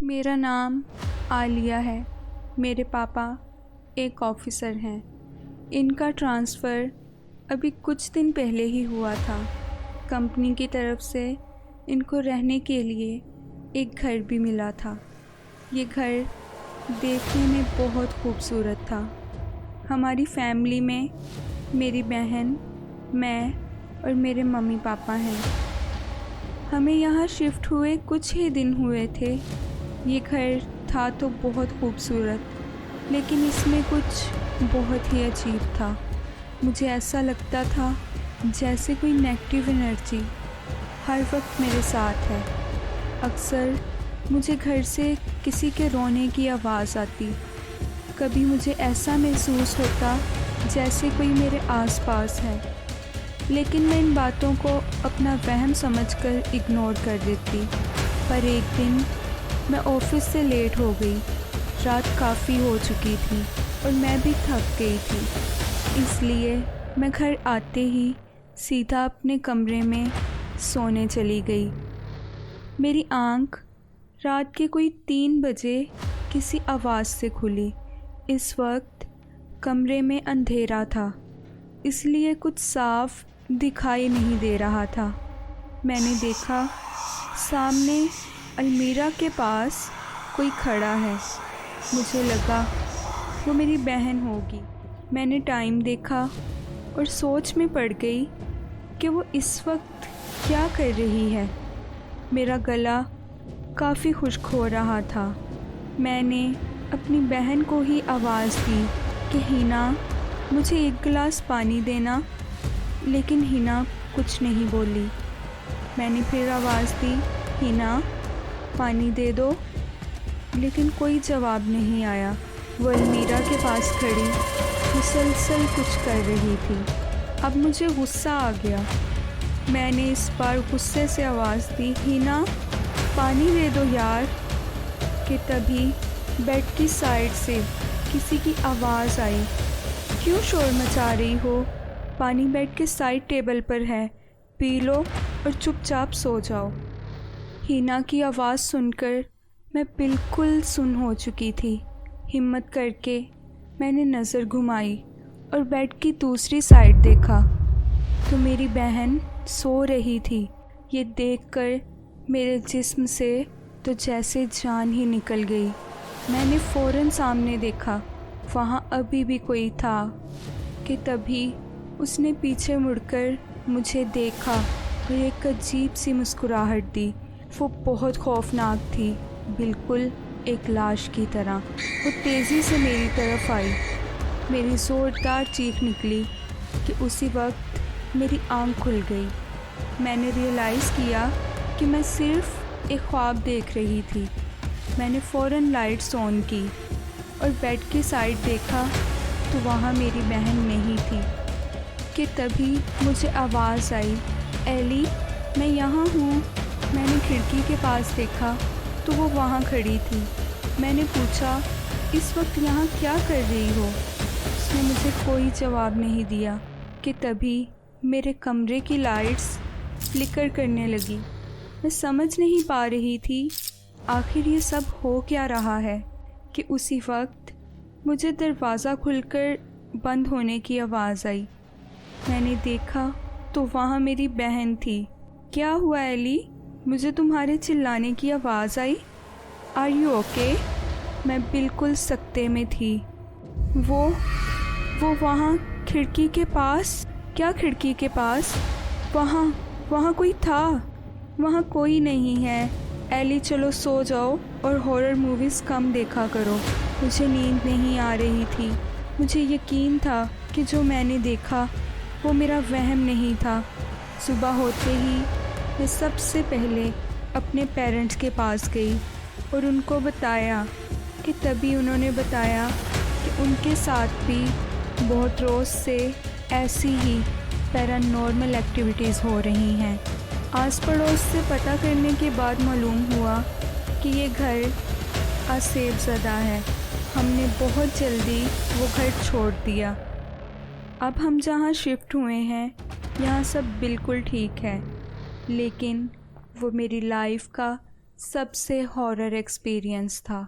मेरा नाम आलिया है। मेरे पापा एक ऑफिसर हैं। इनका ट्रांसफ़र अभी कुछ दिन पहले ही हुआ था। कंपनी की तरफ से इनको रहने के लिए एक घर भी मिला था। ये घर देखने में बहुत खूबसूरत था। हमारी फैमिली में मेरी बहन, मैं और मेरे मम्मी पापा हैं। हमें यहाँ शिफ्ट हुए कुछ ही दिन हुए थे। ये घर था तो बहुत खूबसूरत, लेकिन इसमें कुछ बहुत ही अजीब था। मुझे ऐसा लगता था जैसे कोई नेगेटिव एनर्जी हर वक्त मेरे साथ है। अक्सर मुझे घर से किसी के रोने की आवाज़ आती। कभी मुझे ऐसा महसूस होता जैसे कोई मेरे आसपास है, लेकिन मैं इन बातों को अपना वहम समझकर इग्नोर कर देती। पर एक दिन मैं ऑफिस से लेट हो गई। रात काफ़ी हो चुकी थी और मैं भी थक गई थी, इसलिए मैं घर आते ही सीधा अपने कमरे में सोने चली गई। मेरी आँख रात के कोई 3 बजे किसी आवाज़ से खुली। इस वक्त कमरे में अंधेरा था, इसलिए कुछ साफ दिखाई नहीं दे रहा था। मैंने देखा सामने अलमीरा के पास कोई खड़ा है। मुझे लगा वो मेरी बहन होगी। मैंने टाइम देखा और सोच में पड़ गई कि वो इस वक्त क्या कर रही है। मेरा गला काफ़ी खुश्क हो रहा था। मैंने अपनी बहन को ही आवाज़ दी कि हिना, मुझे एक गिलास पानी देना, लेकिन हिना कुछ नहीं बोली। मैंने फिर आवाज़ दी, हिना पानी दे दो, लेकिन कोई जवाब नहीं आया। वो अलमीरा के पास खड़ी मुसलसल कुछ कर रही थी। अब मुझे गुस्सा आ गया। मैंने इस बार गुस्से से आवाज़ दी, हिना पानी दे दो यार। कि तभी बेड की साइड से किसी की आवाज़ आई, क्यों शोर मचा रही हो? पानी बेड के साइड टेबल पर है, पी लो और चुपचाप सो जाओ। हिना की आवाज़ सुनकर मैं बिल्कुल सुन्न हो चुकी थी। हिम्मत करके मैंने नज़र घुमाई और बेड की दूसरी साइड देखा तो मेरी बहन सो रही थी। ये देखकर मेरे जिस्म से तो जैसे जान ही निकल गई। मैंने फ़ौरन सामने देखा, वहाँ अभी भी कोई था। कि तभी उसने पीछे मुड़कर मुझे देखा और एक अजीब सी मुस्कुराहट दी। वो बहुत खौफनाक थी, बिल्कुल एक लाश की तरह। वो तेज़ी से मेरी तरफ आई। मेरी ज़ोरदार चीख निकली कि उसी वक्त मेरी आँख खुल गई। मैंने रियलाइज़ किया कि मैं सिर्फ़ एक ख्वाब देख रही थी। मैंने फ़ौरन लाइट्स ऑन की और बेड की साइड देखा तो वहाँ मेरी बहन नहीं थी। कि तभी मुझे आवाज़ आई, एली मैं यहाँ हूँ। मैंने खिड़की के पास देखा तो वो वहाँ खड़ी थी। मैंने पूछा, इस वक्त यहाँ क्या कर रही हो? उसने मुझे कोई जवाब नहीं दिया। कि तभी मेरे कमरे की लाइट्स फ्लिकर करने लगी। मैं समझ नहीं पा रही थी आखिर ये सब हो क्या रहा है। कि उसी वक्त मुझे दरवाज़ा खुलकर बंद होने की आवाज़ आई। मैंने देखा तो वहाँ मेरी बहन थी। क्या हुआ एली? मुझे तुम्हारे चिल्लाने की आवाज़ आई। Are you okay? मैं बिल्कुल सकते में थी। वो वहाँ खिड़की के पास। क्या खिड़की के पास? वहाँ कोई था। वहाँ कोई नहीं है। एली चलो सो जाओ और हॉरर मूवीज़ कम देखा करो। मुझे नींद नहीं आ रही थी। मुझे यकीन था कि जो मैंने देखा वो मेरा वहम नहीं था। सुबह होते ही मैं सबसे पहले अपने पेरेंट्स के पास गई और उनको बताया। कि तभी उन्होंने बताया कि उनके साथ भी बहुत रोज़ से ऐसी ही पैरानॉर्मल एक्टिविटीज़ हो रही हैं। आस पड़ोस से पता करने के बाद मालूम हुआ कि ये घर असेब ज़दा है। हमने बहुत जल्दी वो घर छोड़ दिया। अब हम जहाँ शिफ्ट हुए हैं यहाँ सब बिल्कुल ठीक है, लेकिन वो मेरी लाइफ का सबसे हॉरर एक्सपीरियंस था।